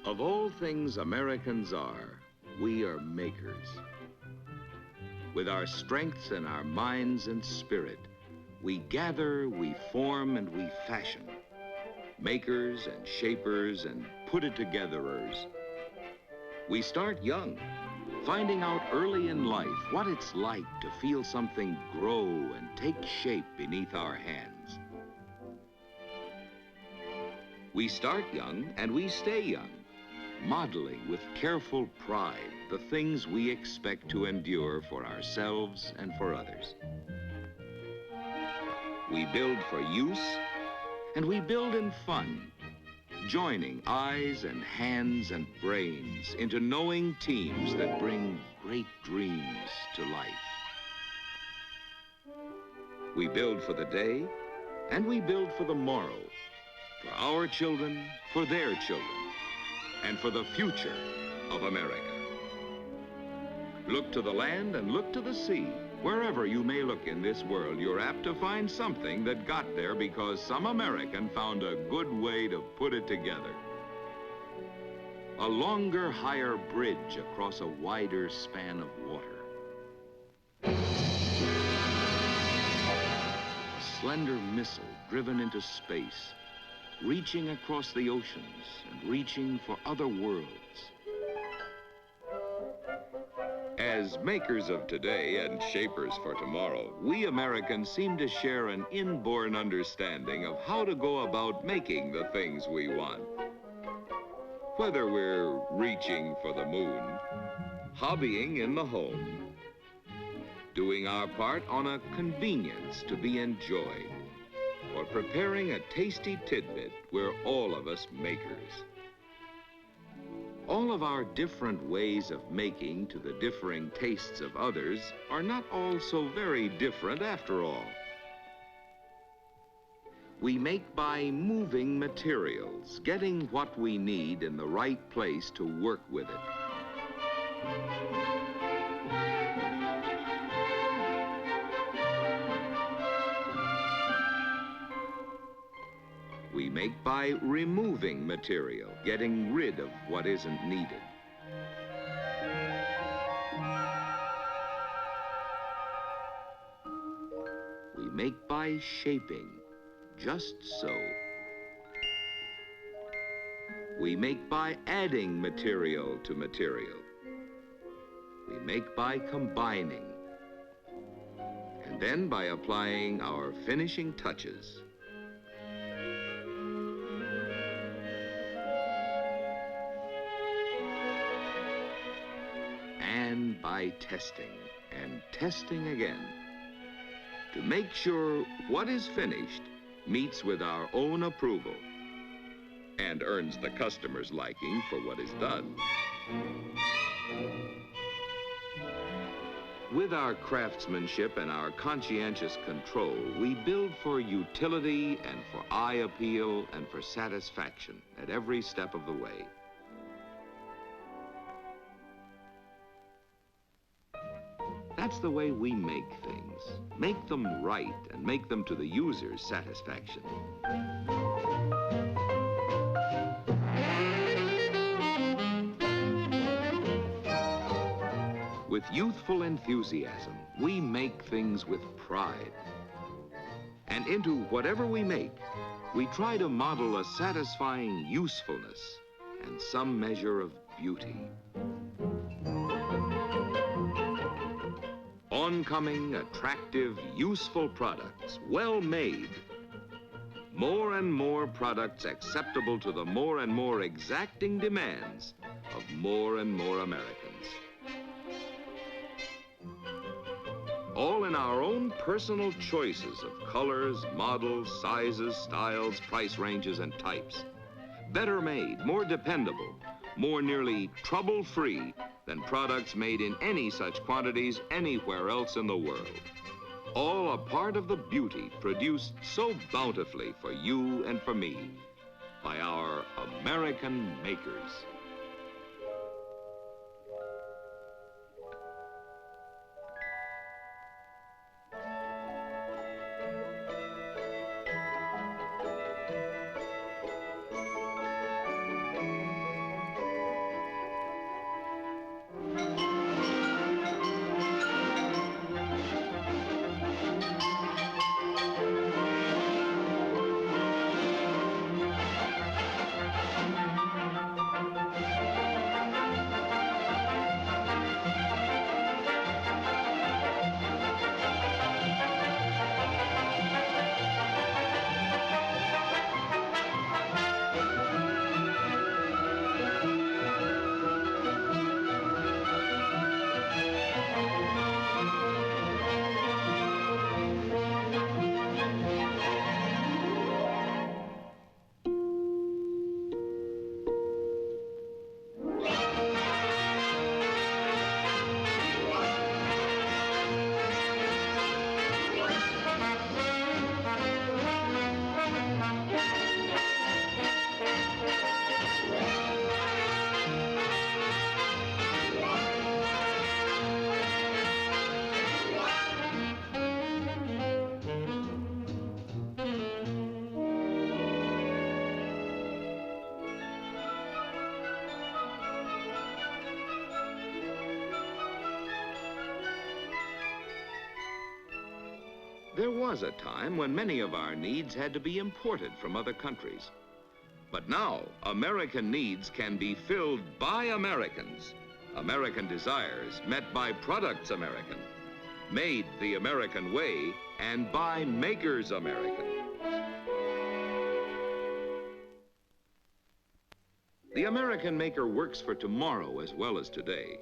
Of all things Americans are, we are makers. With our strengths and our minds and spirit, we gather, we form, and we fashion. Makers and shapers and put-it-togetherers. We start young, finding out early in life what it's like to feel something grow and take shape beneath our hands. We start young and we stay young, modeling with careful pride the things we expect to endure for ourselves and for others. We build for use, and we build in fun, joining eyes and hands and brains into knowing teams that bring great dreams to life. We build for the day, and we build for the morrow, for our children, for their children, and for the future of America. Look to the land and look to the sea. Wherever you may look in this world, you're apt to find something that got there because some American found a good way to put it together. A longer, higher bridge across a wider span of water. A slender missile driven into space, reaching across the oceans and reaching for other worlds. As makers of today and shapers for tomorrow, we Americans seem to share an inborn understanding of how to go about making the things we want. Whether we're reaching for the moon, hobbying in the home, doing our part on a convenience to be enjoyed, or preparing a tasty tidbit, we're all of us makers. All of our different ways of making to the differing tastes of others are not all so very different after all. We make by moving materials, getting what we need in the right place to work with it. We make by removing material, getting rid of what isn't needed. We make by shaping, just so. We make by adding material to material. We make by combining. And then by applying our finishing touches. And by testing and testing again to make sure what is finished meets with our own approval and earns the customer's liking for what is done. With our craftsmanship and our conscientious control, we build for utility and for eye appeal and for satisfaction at every step of the way. That's the way we make things. Make them right and make them to the user's satisfaction. With youthful enthusiasm, we make things with pride. And into whatever we make, we try to model a satisfying usefulness and some measure of beauty. Oncoming, attractive, useful products, well made. More and more products acceptable to the more and more exacting demands of more and more Americans. All in our own personal choices of colors, models, sizes, styles, price ranges, and types. Better made, more dependable, more nearly trouble-free than products made in any such quantities anywhere else in the world. All a part of the beauty produced so bountifully for you and for me by our American makers. There was a time when many of our needs had to be imported from other countries. But now, American needs can be filled by Americans. American desires met by Products American. Made the American way and by Makers American. The American maker works for tomorrow as well as today,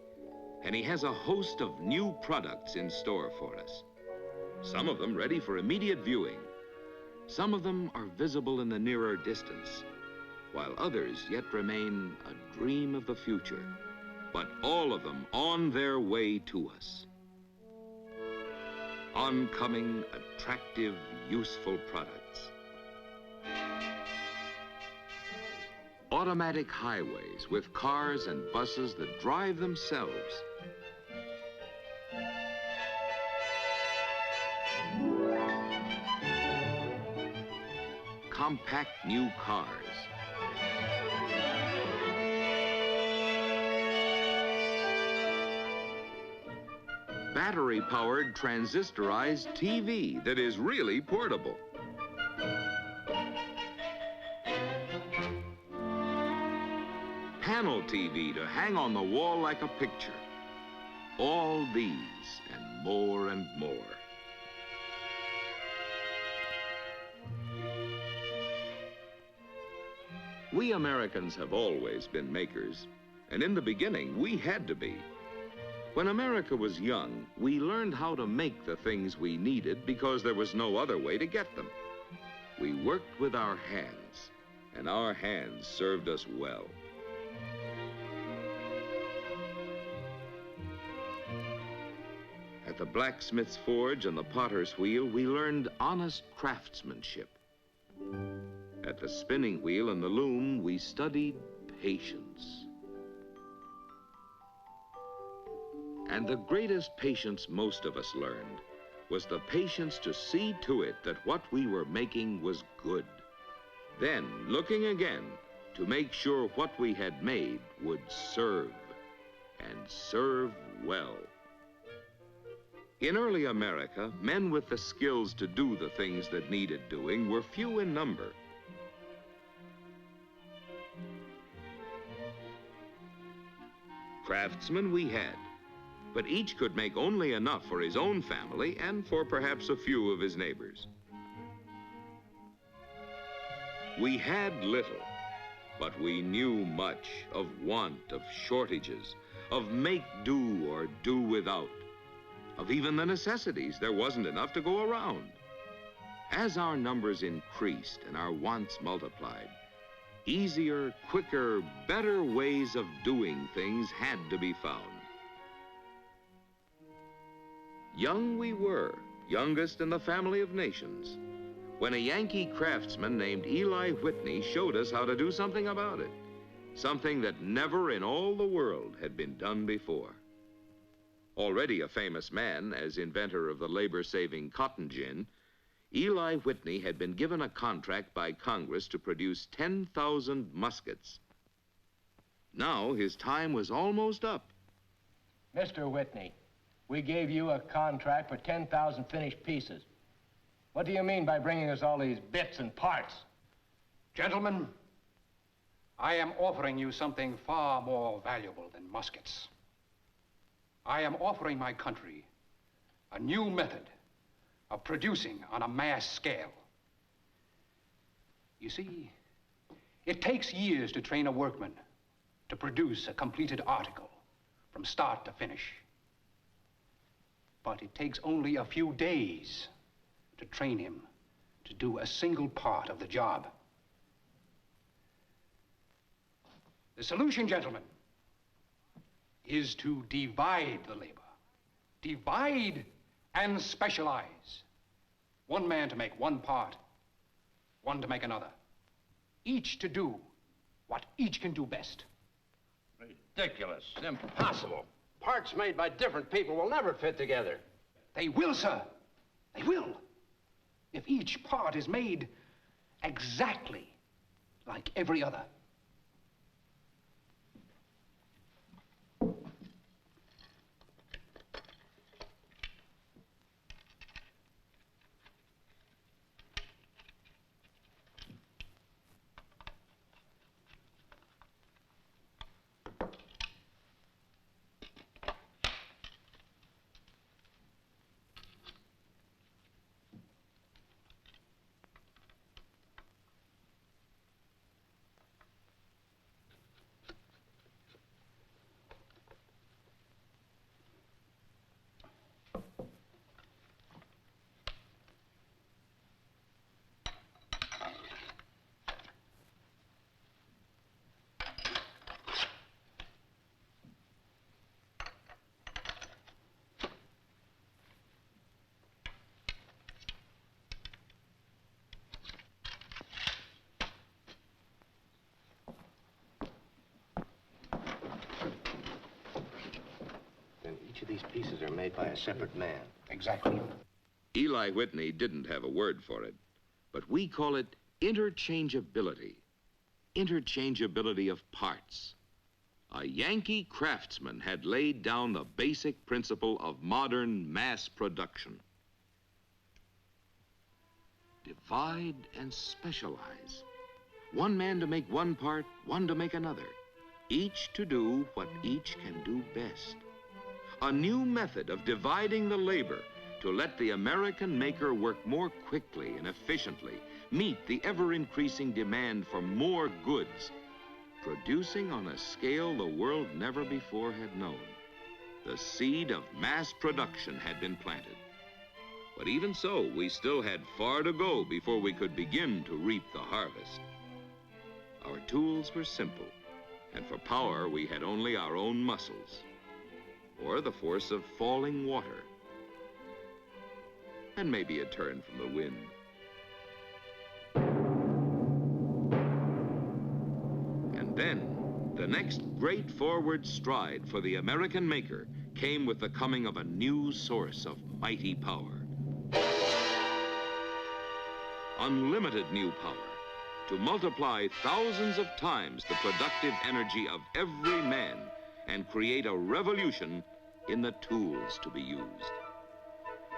and he has a host of new products in store for us. Some of them ready for immediate viewing. Some of them are visible in the nearer distance, while others yet remain a dream of the future, but all of them on their way to us. Oncoming, attractive, useful products. Automatic highways with cars and buses that drive themselves. Compact new cars. Battery-powered transistorized TV that is really portable. Panel TV to hang on the wall like a picture. All these and more and more. We Americans have always been makers, and in the beginning, we had to be. When America was young, we learned how to make the things we needed because there was no other way to get them. We worked with our hands, and our hands served us well. At the blacksmith's forge and the potter's wheel, we learned honest craftsmanship. At the spinning wheel and the loom, we studied patience. And the greatest patience most of us learned was the patience to see to it that what we were making was good. Then, looking again to make sure what we had made would serve, and serve well. In early America, men with the skills to do the things that needed doing were few in number. Craftsmen we had, but each could make only enough for his own family and for perhaps a few of his neighbors. We had little, but we knew much of want, of shortages, of make do or do without, of even the necessities. There wasn't enough to go around. As our numbers increased and our wants multiplied, easier, quicker, better ways of doing things had to be found. Young we were, youngest in the family of nations, when a Yankee craftsman named Eli Whitney showed us how to do something about it, something that never in all the world had been done before. Already a famous man as inventor of the labor-saving cotton gin, Eli Whitney had been given a contract by Congress to produce 10,000 muskets. Now his time was almost up. Mr. Whitney, we gave you a contract for 10,000 finished pieces. What do you mean by bringing us all these bits and parts? Gentlemen, I am offering you something far more valuable than muskets. I am offering my country a new method of producing on a mass scale. You see, it takes years to train a workman to produce a completed article from start to finish. But it takes only a few days to train him to do a single part of the job. The solution, gentlemen, is to divide the labor. Divide and specialize. One man to make one part, one to make another. Each to do what each can do best. Ridiculous. Impossible. Parts made by different people will never fit together. They will, sir. They will. If each part is made exactly like every other. these pieces are made by a separate man. Exactly. Eli Whitney didn't have a word for it, but we call it interchangeability. Interchangeability of parts. A Yankee craftsman had laid down the basic principle of modern mass production. Divide and specialize. One man to make one part, one to make another. Each to do what each can do best. A new method of dividing the labor to let the American maker work more quickly and efficiently, meet the ever-increasing demand for more goods, producing on a scale the world never before had known. The seed of mass production had been planted. But even so, we still had far to go before we could begin to reap the harvest. Our tools were simple, and for power we had only our own muscles, or the force of falling water, and maybe a turn from the wind. And then, the next great forward stride for the American maker came with the coming of a new source of mighty power. Unlimited new power to multiply thousands of times the productive energy of every man and create a revolution in the tools to be used.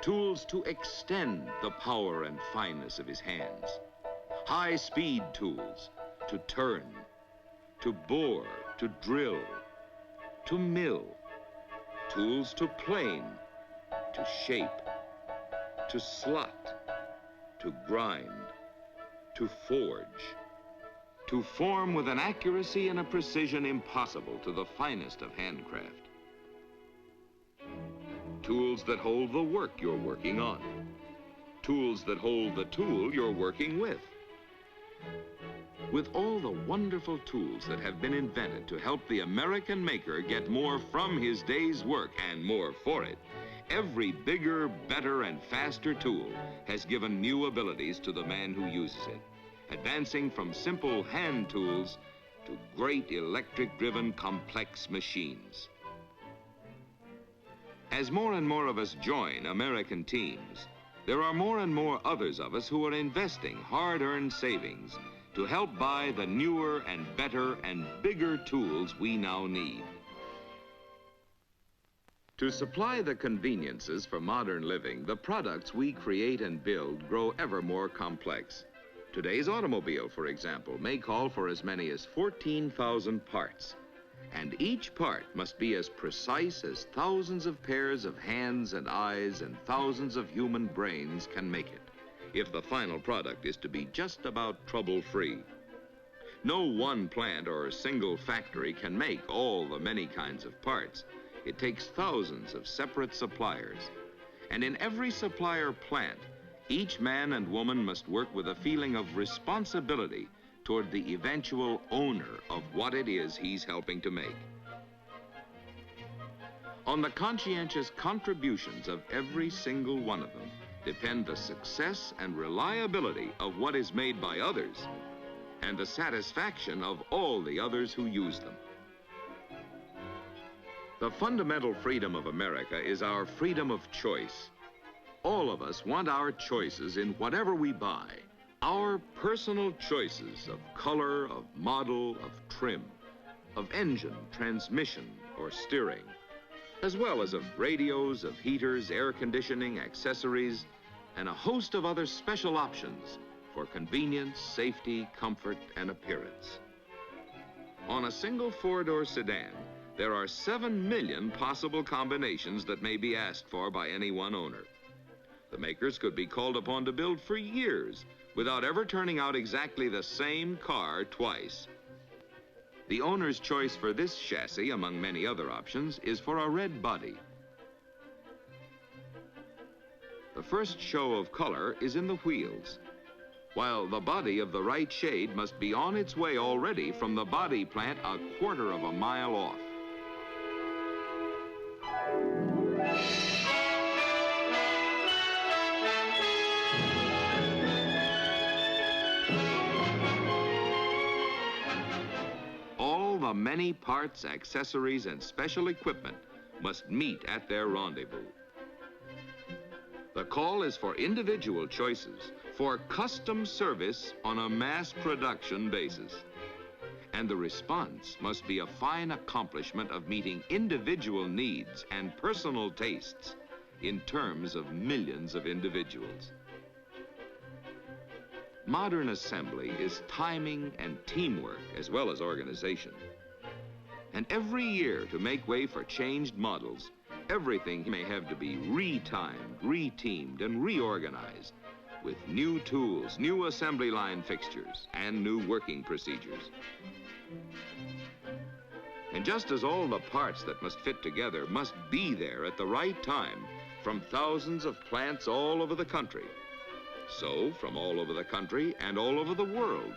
Tools to extend the power and fineness of his hands. High-speed tools to turn, to bore, to drill, to mill. Tools to plane, to shape, to slot, to grind, to forge, to form with an accuracy and a precision impossible to the finest of handcraft. Tools that hold the work you're working on. Tools that hold the tool you're working with. With all the wonderful tools that have been invented to help the American maker get more from his day's work and more for it, every bigger, better, and faster tool has given new abilities to the man who uses it, advancing from simple hand tools to great electric-driven complex machines. As more and more of us join American teams, there are more and more others of us who are investing hard-earned savings to help buy the newer and better and bigger tools we now need. To supply the conveniences for modern living, the products we create and build grow ever more complex. Today's automobile, for example, may call for as many as 14,000 parts. And each part must be as precise as thousands of pairs of hands and eyes and thousands of human brains can make it, if the final product is to be just about trouble-free. No one plant or single factory can make all the many kinds of parts. It takes thousands of separate suppliers. And in every supplier plant, each man and woman must work with a feeling of responsibility toward the eventual owner of what it is he's helping to make. On the conscientious contributions of every single one of them depend the success and reliability of what is made by others and the satisfaction of all the others who use them. The fundamental freedom of America is our freedom of choice. All of us want our choices in whatever we buy. Our personal choices of color, of model, of trim, of engine, transmission, or steering, as well as of radios, of heaters, air conditioning, accessories, and a host of other special options for convenience, safety, comfort, and appearance. On a single four-door sedan, there are 7 million possible combinations that may be asked for by any one owner. The makers could be called upon to build for years without ever turning out exactly the same car twice. The owner's choice for this chassis, among many other options, is for a red body. The first show of color is in the wheels, while the body of the right shade must be on its way already from the body plant a quarter of a mile off. All the many parts, accessories, and special equipment must meet at their rendezvous. The call is for individual choices, for custom service on a mass production basis. And the response must be a fine accomplishment of meeting individual needs and personal tastes in terms of millions of individuals. Modern assembly is timing and teamwork as well as organization. And every year, to make way for changed models, everything may have to be retimed, reteamed, and reorganized with new tools, new assembly line fixtures, and new working procedures. And just as all the parts that must fit together must be there at the right time from thousands of plants all over the country, so from all over the country and all over the world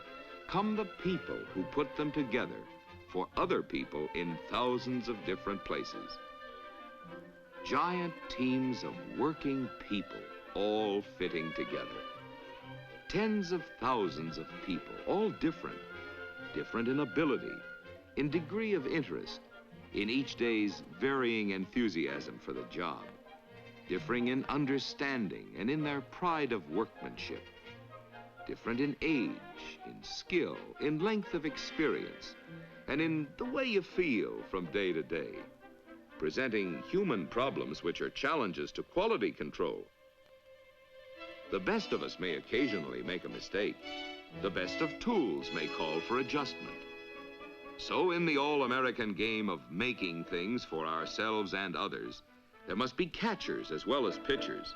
come the people who put them together for other people in thousands of different places. Giant teams of working people all fitting together. Tens of thousands of people, all different. Different in ability, in degree of interest, in each day's varying enthusiasm for the job. Differing in understanding and in their pride of workmanship. Different in age, in skill, in length of experience, and in the way you feel from day to day. Presenting human problems which are challenges to quality control. The best of us may occasionally make a mistake. The best of tools may call for adjustment. So in the all-American game of making things for ourselves and others, there must be catchers as well as pitchers.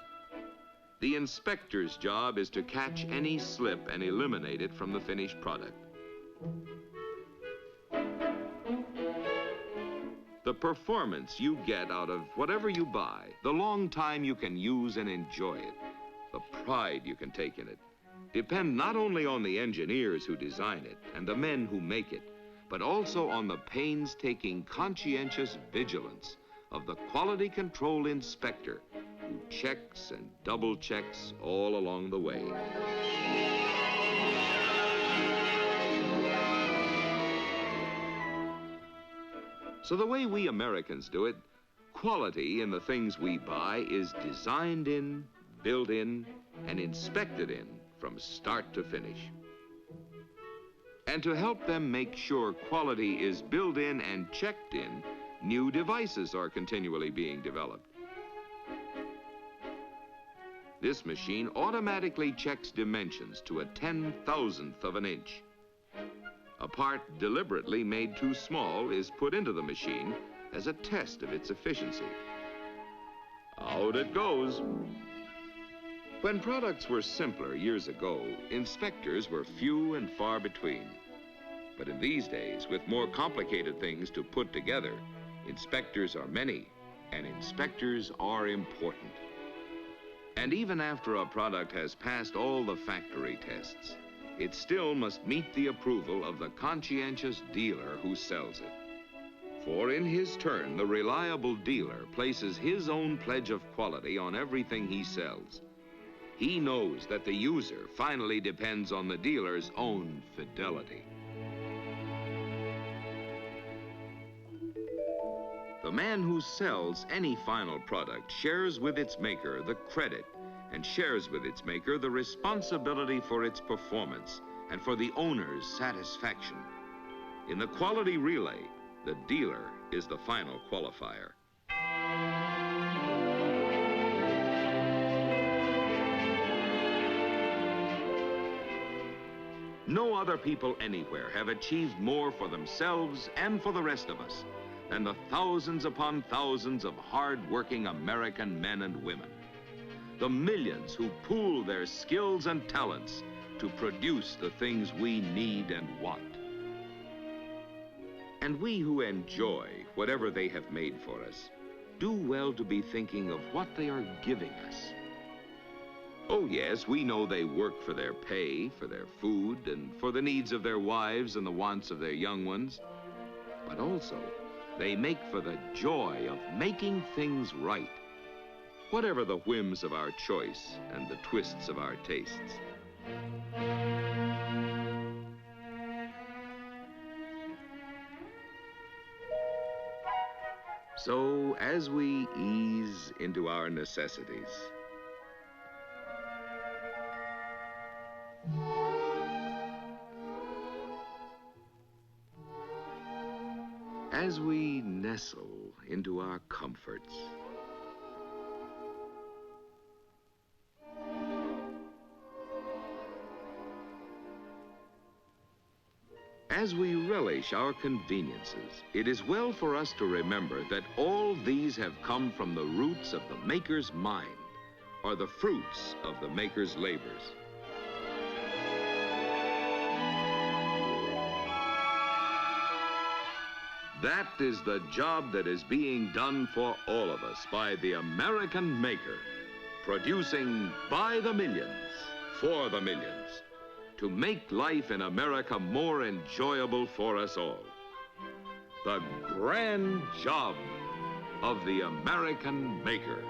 The inspector's job is to catch any slip and eliminate it from the finished product. The performance you get out of whatever you buy, the long time you can use and enjoy it, the pride you can take in it, depend not only on the engineers who design it and the men who make it, but also on the painstaking, conscientious vigilance of the quality control inspector who checks and double checks all along the way. So the way we Americans do it, quality in the things we buy is designed in, built in, and inspected in from start to finish. And to help them make sure quality is built in and checked in, new devices are continually being developed. This machine automatically checks dimensions to a 10,000th of an inch. A part deliberately made too small is put into the machine as a test of its efficiency. Out it goes. When products were simpler years ago, inspectors were few and far between. But in these days, with more complicated things to put together, inspectors are many, and inspectors are important. And even after a product has passed all the factory tests, it still must meet the approval of the conscientious dealer who sells it. For in his turn, the reliable dealer places his own pledge of quality on everything he sells. He knows that the user finally depends on the dealer's own fidelity. The man who sells any final product shares with its maker the credit and shares with its maker the responsibility for its performance and for the owner's satisfaction. In the quality relay, the dealer is the final qualifier. No other people anywhere have achieved more for themselves and for the rest of us than the thousands upon thousands of hard-working American men and women. The millions who pool their skills and talents to produce the things we need and want. And we who enjoy whatever they have made for us do well to be thinking of what they are giving us. Oh yes, we know they work for their pay, for their food, and for the needs of their wives and the wants of their young ones. But also, they make for the joy of making things right, whatever the whims of our choice and the twists of our tastes. So, as we ease into our necessities, as we nestle into our comforts, as we relish our conveniences, it is well for us to remember that all these have come from the roots of the maker's mind, or the fruits of the maker's labors. That is the job that is being done for all of us by the American maker, producing by the millions, for the millions, to make life in America more enjoyable for us all. The grand job of the American maker.